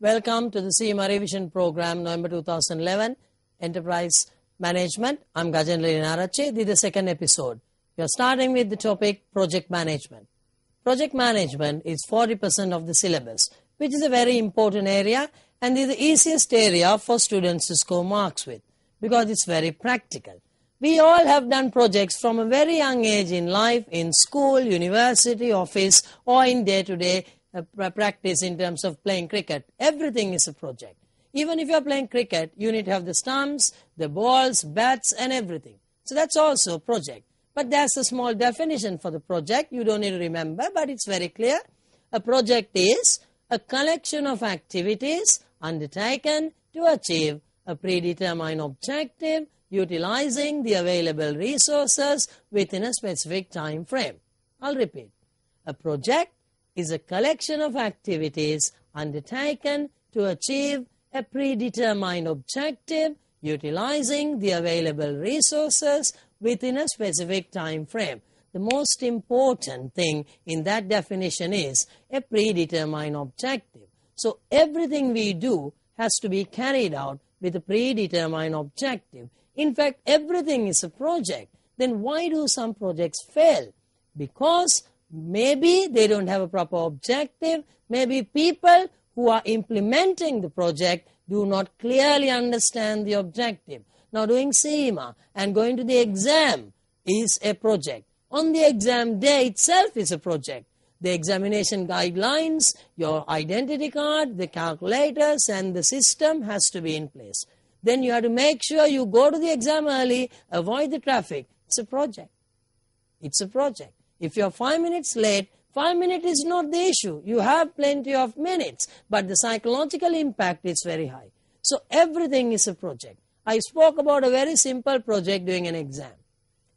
Welcome to the cima revision program, November 2011, Enterprise Management. I'm Gajendra Narachi. This is the second episode. We are starting with the topic Project Management. Project Management is 40% of the syllabus, which is a very important area and is the easiest area for students to score marks with because it's very practical. We all have done projects from a very young age in life, in school, university, office, or in day-to-day practice in terms of playing cricket. Everything is a project. Even if you're playing cricket, you need to have the stumps, the balls, bats, and everything. So that's also a project. But there's a small definition for the project. You don't need to remember, but it's very clear. A project is a collection of activities undertaken to achieve a predetermined objective, utilizing the available resources within a specific time frame. I'll repeat. A project is a collection of activities undertaken to achieve a predetermined objective, utilizing the available resources within a specific time frame. The most important thing in that definition is a predetermined objective. So everything we do has to be carried out with a predetermined objective. In fact, everything is a project. Then why do some projects fail? Because maybe they don't have a proper objective. Maybe people who are implementing the project do not clearly understand the objective. Now, doing cima and going to the exam is a project. On the exam day itself is a project. The examination guidelines, your identity card, the calculators, and the system has to be in place. Then you have to make sure you go to the exam early, avoid the traffic. It's a project. It's a project. If you're 5 minutes late, 5 minutes is not the issue. You have plenty of minutes, but the psychological impact is very high. So everything is a project. I spoke about a very simple project doing an exam.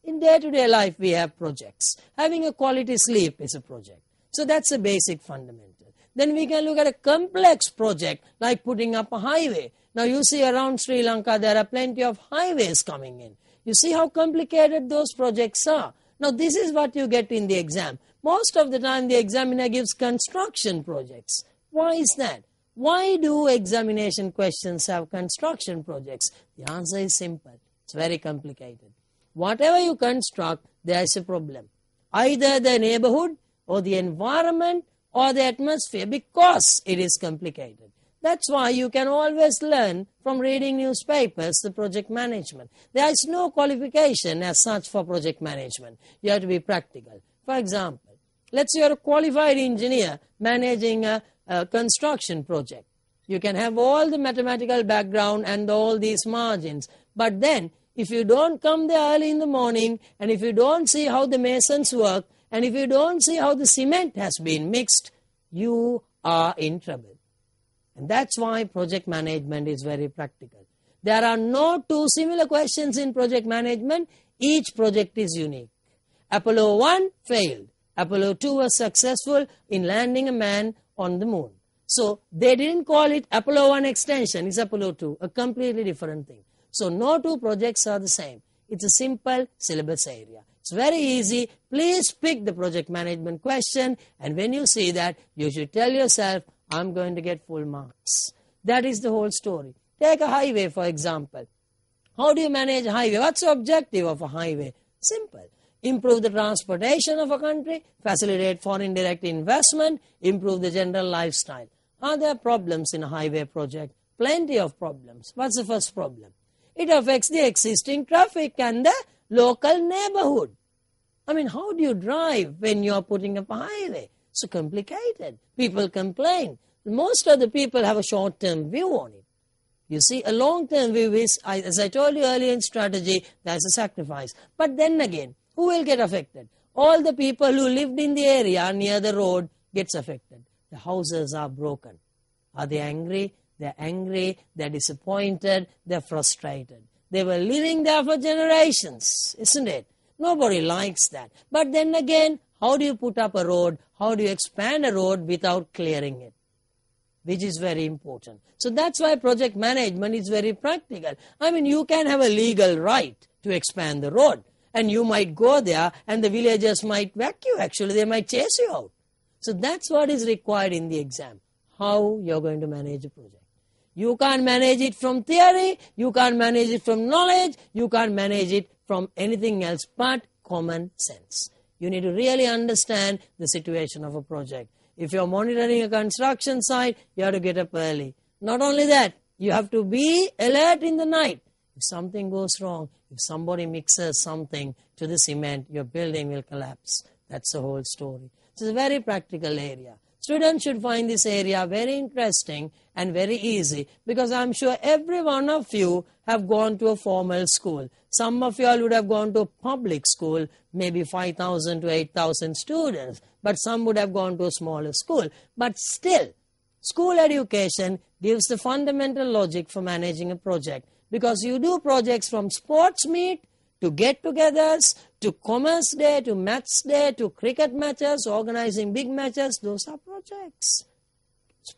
In day-to-day life, we have projects. Having a quality sleep is a project. So that's a basic fundamental. Then we can look at a complex project like putting up a highway. Now you see around Sri Lanka, there are plenty of highways coming in. You see how complicated those projects are. Now, this is what you get in the exam. Most of the time, the examiner gives construction projects. Why is that? Why do examination questions have construction projects? The answer is simple. It's very complicated. Whatever you construct, there is a problem. Either the neighborhood or the environment or the atmosphere, because it is complicated. That's why you can always learn from reading newspapers the project management. There is no qualification as such for project management. You have to be practical. For example, let's say you're a qualified engineer managing a construction project. You can have all the mathematical background and all these margins. But then, if you don't come there early in the morning, and if you don't see how the masons work, and if you don't see how the cement has been mixed, you are in trouble. And that's why project management is very practical. There are no two similar questions in project management. Each project is unique. Apollo 1 failed. Apollo 2 was successful in landing a man on the moon. So they didn't call it Apollo 1 extension. It's Apollo 2, a completely different thing. So no two projects are the same. It's a simple syllabus area. It's very easy. Please pick the project management question. And when you see that, you should tell yourself, I'm going to get full marks. That is the whole story. Take a highway, for example. How do you manage a highway? What's the objective of a highway? Simple. Improve the transportation of a country, facilitate foreign direct investment, improve the general lifestyle. Are there problems in a highway project? Plenty of problems. What's the first problem? It affects the existing traffic and the local neighborhood. I mean, how do you drive when you're putting up a highway? So complicated. People complain. Most of the people have a short-term view on it. You see, a long-term view is, as I told you earlier in strategy, there's a sacrifice. But then again, who will get affected? All the people who lived in the area near the road gets affected. The houses are broken. Are they angry? They're angry, they're disappointed, they're frustrated. They were living there for generations, isn't it? Nobody likes that. But then again, how do you put up a road? How do you expand a road without clearing it? Which is very important. So that's why project management is very practical. I mean, you can have a legal right to expand the road. And you might go there and the villagers might whack you. Actually, they might chase you out. So that's what is required in the exam. how you're going to manage a project. You can't manage it from theory, you can't manage it from knowledge, you can't manage it from anything else but common sense. You need to really understand the situation of a project. If you're monitoring a construction site, you have to get up early. Not only that, you have to be alert in the night. If something goes wrong, if somebody mixes something to the cement, your building will collapse. That's the whole story. It's a very practical area. Students should find this area very interesting and very easy, because I'm sure every one of you have gone to a formal school. Some of you all would have gone to a public school, maybe 5,000 to 8,000 students, but some would have gone to a smaller school. But still, school education gives the fundamental logic for managing a project, because you do projects from sports meet to get-togethers, to Commerce Day, to Maths Day, to cricket matches, organizing big matches. Those are projects.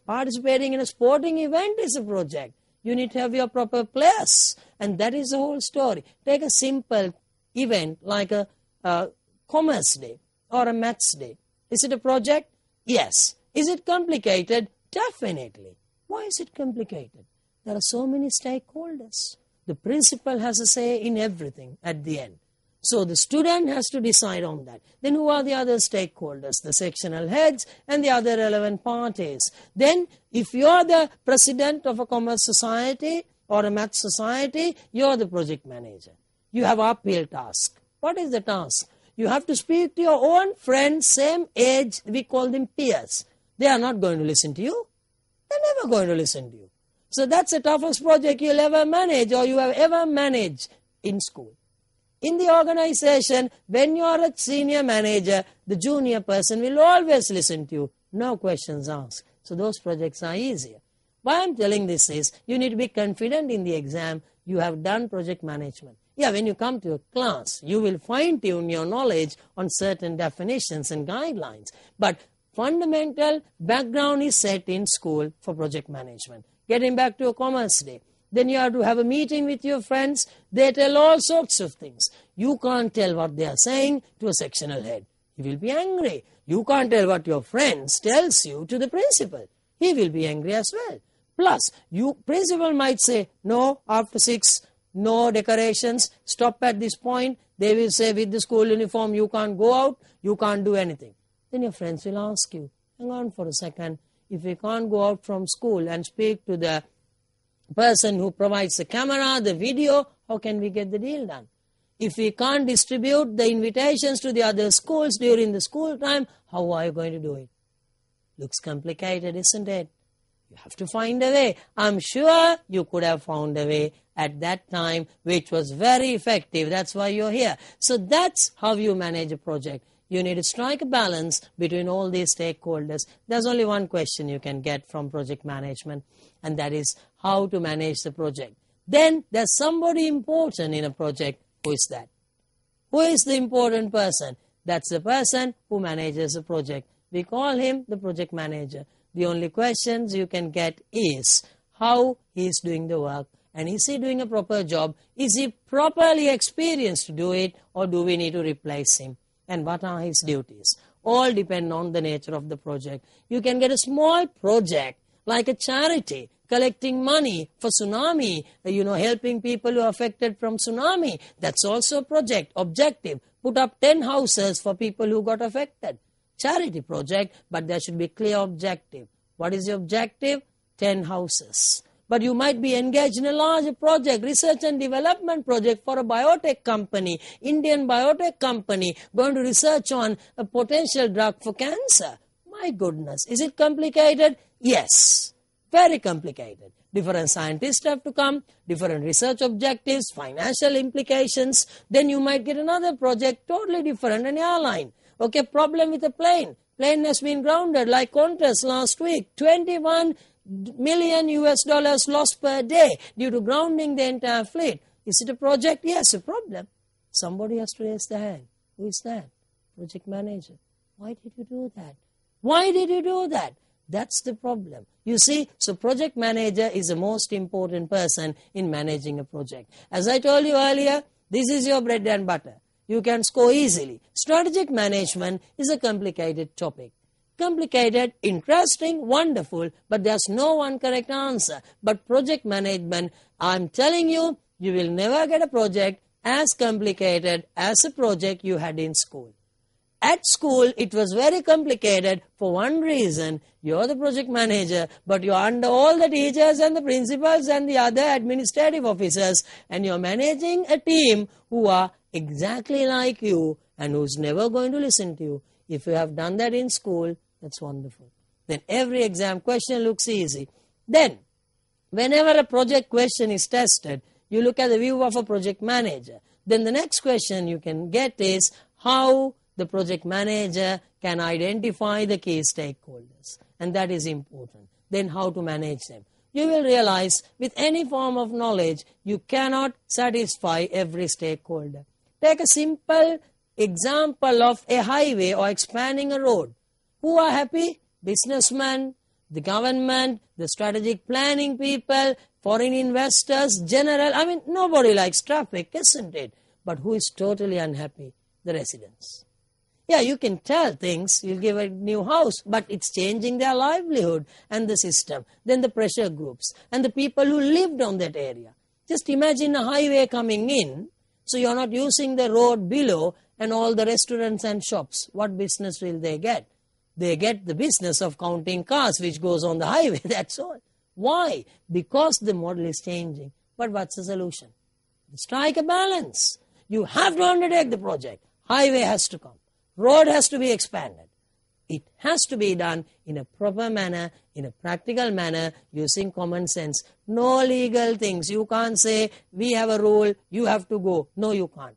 Participating in a sporting event is a project. You need to have your proper players, and that is the whole story. Take a simple event like a Commerce Day or a Maths Day. Is it a project? Yes. Is it complicated? Definitely. Why is it complicated? There are so many stakeholders. The principal has a say in everything at the end. So the student has to decide on that. Then who are the other stakeholders? The sectional heads and the other relevant parties. Then if you are the president of a commerce society or a math society, you are the project manager. You have uphill task. What is the task? You have to speak to your own friends, same age, we call them peers. They are not going to listen to you. They're never going to listen to you. So that's the toughest project you'll ever manage or you have ever managed in school. In the organization, when you are a senior manager, the junior person will always listen to you. No questions asked. So those projects are easier. Why I'm telling this is, you need to be confident in the exam. You have done project management. Yeah, when you come to a class, you will fine-tune your knowledge on certain definitions and guidelines. But fundamental background is set in school for project management. Getting back to a Commerce Day. Then you have to have a meeting with your friends. They tell all sorts of things. You can't tell what they are saying to a sectional head. He will be angry. You can't tell what your friends tells you to the principal. He will be angry as well. Plus, principal might say, no, after 6, no decorations, stop at this point. They will say, with the school uniform, you can't go out, you can't do anything. Then your friends will ask you, hang on for a second. If we can't go out from school and speak to the person who provides the camera, the video, how can we get the deal done? If we can't distribute the invitations to the other schools during the school time, how are you going to do it? Looks complicated, isn't it? You have to find a way. I'm sure you could have found a way at that time which was very effective. That's why you're here. So that's how you manage a project. You need to strike a balance between all these stakeholders. There's only one question you can get from project management, and that is how to manage the project. Then there's somebody important in a project. Who is that? Who is the important person? That's the person who manages a project. We call him the project manager. The only questions you can get is how he is doing the work, and is he doing a proper job? Is he properly experienced to do it, or do we need to replace him? And what are his duties? All depend on the nature of the project. You can get a small project like a charity, collecting money for tsunami, helping people who are affected from tsunami. That's also a project, objective. Put up 10 houses for people who got affected. Charity project, but there should be clear objective. What is the objective? 10 houses. But you might be engaged in a larger project, research and development project for a biotech company, Indian biotech company, going to research on a potential drug for cancer. My goodness, is it complicated? Yes, very complicated. Different scientists have to come, different research objectives, financial implications. Then you might get another project totally different, an airline. Okay, problem with a plane. Plane has been grounded like Qantas last week. 21 million US dollars lost per day due to grounding the entire fleet. Is it a project? Yes, a problem. Somebody has to raise the hand. Who is that? Project manager. Why did you do that? Why did you do that? That's the problem. You see, so project manager is the most important person in managing a project. As I told you earlier, this is your bread and butter. You can score easily. Strategic management is a complicated topic. complicated, interesting, wonderful, but there's no one correct answer. But project management, I'm telling you, you will never get a project as complicated as a project you had in school. At school, it was very complicated for one reason. You're the project manager, but you're under all the teachers and the principals and the other administrative officers, and you're managing a team who are exactly like you and who's never going to listen to you. If you have done that in school, that's wonderful. Then every exam question looks easy. Then, whenever a project question is tested, you look at the view of a project manager. Then the next question you can get is how the project manager can identify the key stakeholders. And that is important. Then how to manage them. You will realize with any form of knowledge, you cannot satisfy every stakeholder. Take a simple example of a highway or expanding a road. Who are happy? Businessmen, the government, the strategic planning people, foreign investors, general. Nobody likes traffic, isn't it? But who is totally unhappy? The residents. Yeah, you can tell things, you'll give a new house, but it's changing their livelihood and the system. Then the pressure groups and the people who lived on that area. Just imagine a highway coming in, so you're not using the road below and all the restaurants and shops. What business will they get? They get the business of counting cars which goes on the highway, that's all. Why? Because the model is changing. But what's the solution? Strike a balance. You have to undertake the project. Highway has to come. Road has to be expanded. It has to be done in a proper manner, in a practical manner, using common sense. No legal things. You can't say, we have a rule, you have to go. No, you can't.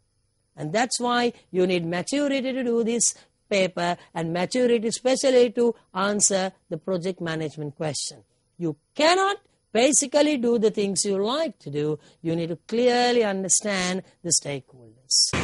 And that's why you need maturity to do this paper and maturity especially to answer the project management question. You cannot basically do the things you like to do. You need to clearly understand the stakeholders.